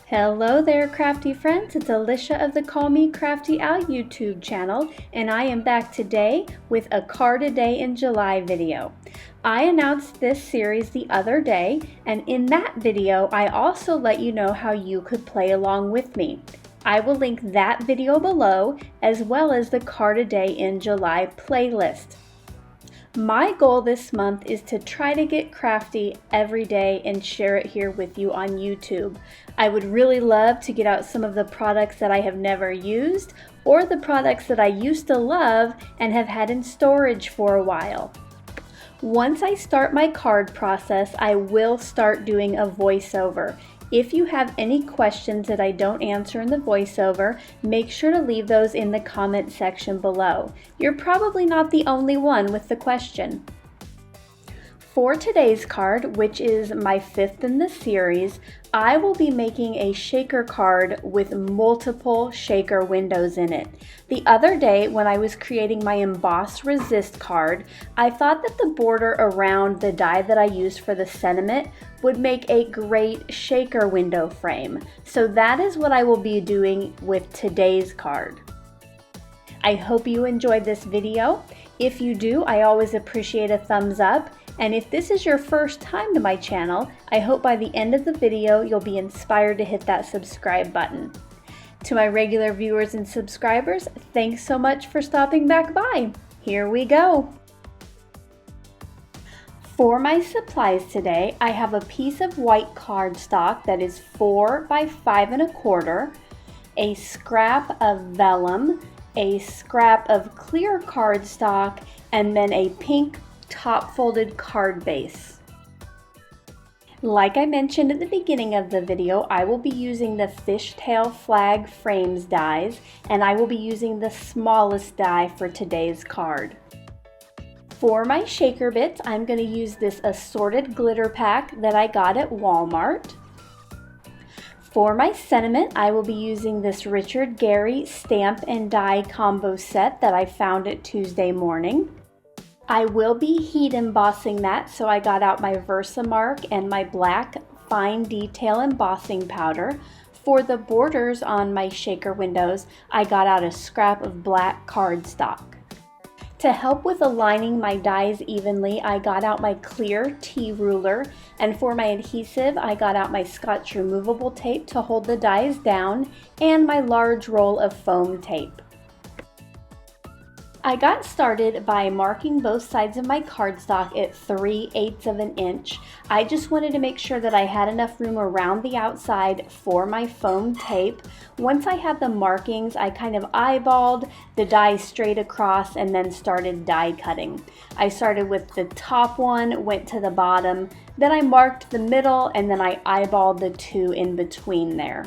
Hello there, crafty friends. It's Alicia of the Call Me Crafty Out YouTube channel, and I am back today with a card a day in July video. I announced this series the other day, and in that video, I also let you know how you could play along with me. I will link that video below, as well as the Card a Day in July playlist. My goal this month is to try to get crafty every day and share it here with you on YouTube. I would really love to get out some of the products that I have never used or the products that I used to love and have had in storage for a while. Once I start my card process, I will start doing a voiceover. If you have any questions that I don't answer in the voiceover, make sure to leave those in the comment section below. You're probably not the only one with the question. For today's card, which is my 5th in the series, I will be making a shaker card with multiple shaker windows in it. The other day when I was creating my embossed resist card, I thought that the border around the die that I used for the sentiment would make a great shaker window frame. So that is what I will be doing with today's card. I hope you enjoyed this video. If you do, I always appreciate a thumbs up. And if this is your first time to my channel, I hope by the end of the video you'll be inspired to hit that subscribe button. To my regular viewers and subscribers, thanks so much for stopping back by. Here we go. For my supplies today, I have a piece of white cardstock that is 4 by 5 1/4, a scrap of vellum, a scrap of clear cardstock, and then a pink top folded card base. Like I mentioned at the beginning of the video, I will be using the Fishtail Flag Frames dies, and I will be using the smallest die for today's card. For my shaker bits, I'm going to use this assorted glitter pack that I got at Walmart. For my sentiment, I will be using this Richard Gary stamp and die combo set that I found at Tuesday Morning. I will be heat embossing that, so I got out my Versamark and my black fine detail embossing powder. For the borders on my shaker windows, I got out a scrap of black cardstock. To help with aligning my dies evenly, I got out my clear T-ruler, and for my adhesive, I got out my Scotch removable tape to hold the dies down, and my large roll of foam tape. I got started by marking both sides of my cardstock at 3/8 of an inch. I just wanted to make sure that I had enough room around the outside for my foam tape. Once I had the markings, I kind of eyeballed the die straight across and then started die cutting. I started with the top one, went to the bottom, then I marked the middle, and then I eyeballed the two in between there.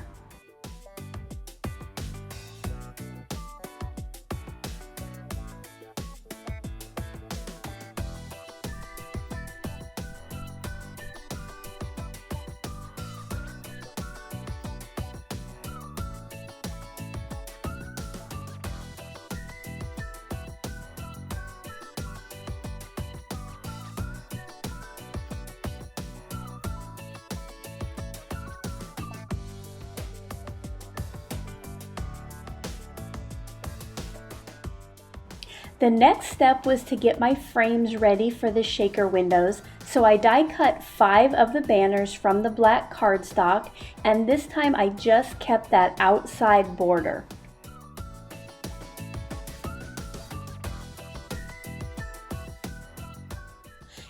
The next step was to get my frames ready for the shaker windows, so I die cut 5 of the banners from the black cardstock, and this time I just kept that outside border.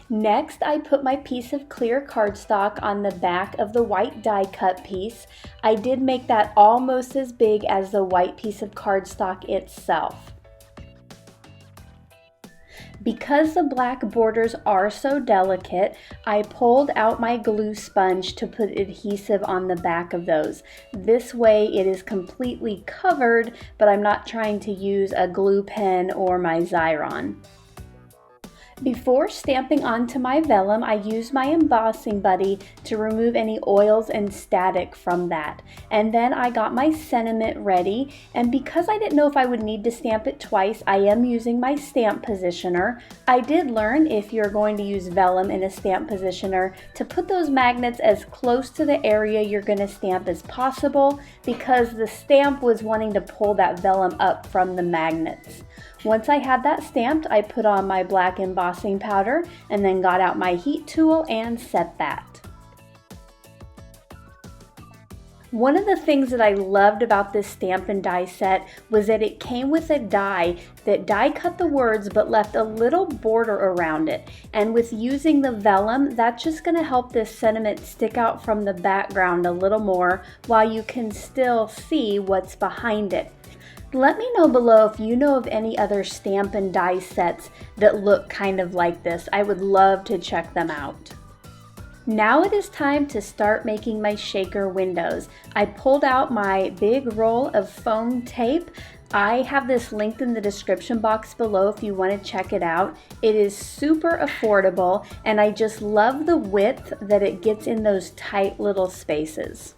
Next, I put my piece of clear cardstock on the back of the white die cut piece. I did make that almost as big as the white piece of cardstock itself. Because the black borders are so delicate, I pulled out my glue sponge to put adhesive on the back of those. This way it is completely covered, but I'm not trying to use a glue pen or my Xyron. Before stamping onto my vellum, I used my embossing buddy to remove any oils and static from that. And then I got my sentiment ready, and because I didn't know if I would need to stamp it twice, I am using my stamp positioner. I did learn, if you're going to use vellum in a stamp positioner, to put those magnets as close to the area you're going to stamp as possible, because the stamp was wanting to pull that vellum up from the magnets. Once I had that stamped, I put on my black embossing powder and then got out my heat tool and set that. One of the things that I loved about this stamp and die set was that it came with a die that die cut the words but left a little border around it. And with using the vellum, that's just going to help this sentiment stick out from the background a little more while you can still see what's behind it. Let me know below if you know of any other stamp and die sets that look kind of like this. I would love to check them out. Now it is time to start making my shaker windows. I pulled out my big roll of foam tape. I have this linked in the description box below if you want to check it out. It is super affordable, and I just love the width that it gets in those tight little spaces.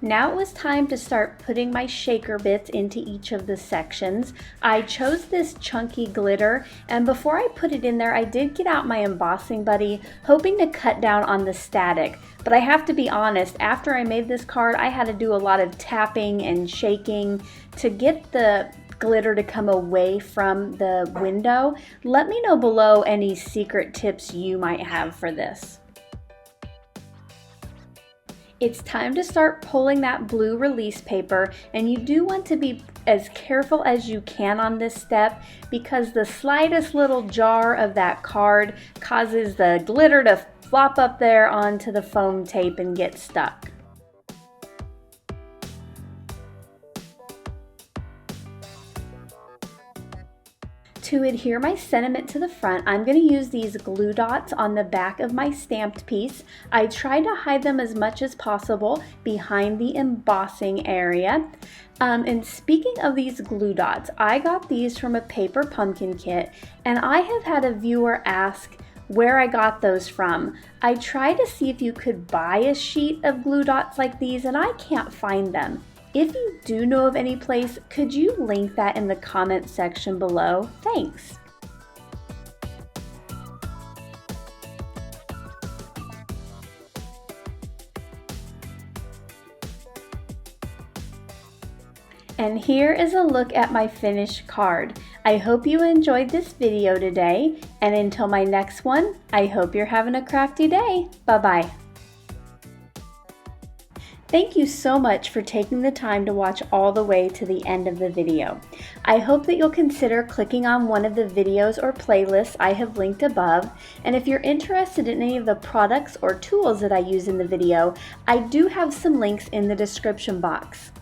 Now it was time to start putting my shaker bits into each of the sections. I chose this chunky glitter, and before I put it in there, I did get out my embossing buddy, hoping to cut down on the static. But I have to be honest, after I made this card, I had to do a lot of tapping and shaking to get the glitter to come away from the window. Let me know below any secret tips you might have for this. It's time to start pulling that blue release paper, and you do want to be as careful as you can on this step because the slightest little jar of that card causes the glitter to flop up there onto the foam tape and get stuck. To adhere my sentiment to the front, I'm going to use these glue dots on the back of my stamped piece. I tried to hide them as much as possible behind the embossing area. And speaking of these glue dots, I got these from a paper pumpkin kit, and I have had a viewer ask where I got those from. I tried to see if you could buy a sheet of glue dots like these, and I can't find them. If you do know of any place, could you link that in the comment section below? Thanks. And here is a look at my finished card. I hope you enjoyed this video today, and until my next one, I hope you're having a crafty day. Bye-bye. Thank you so much for taking the time to watch all the way to the end of the video. I hope that you'll consider clicking on one of the videos or playlists I have linked above, and if you're interested in any of the products or tools that I use in the video, I do have some links in the description box.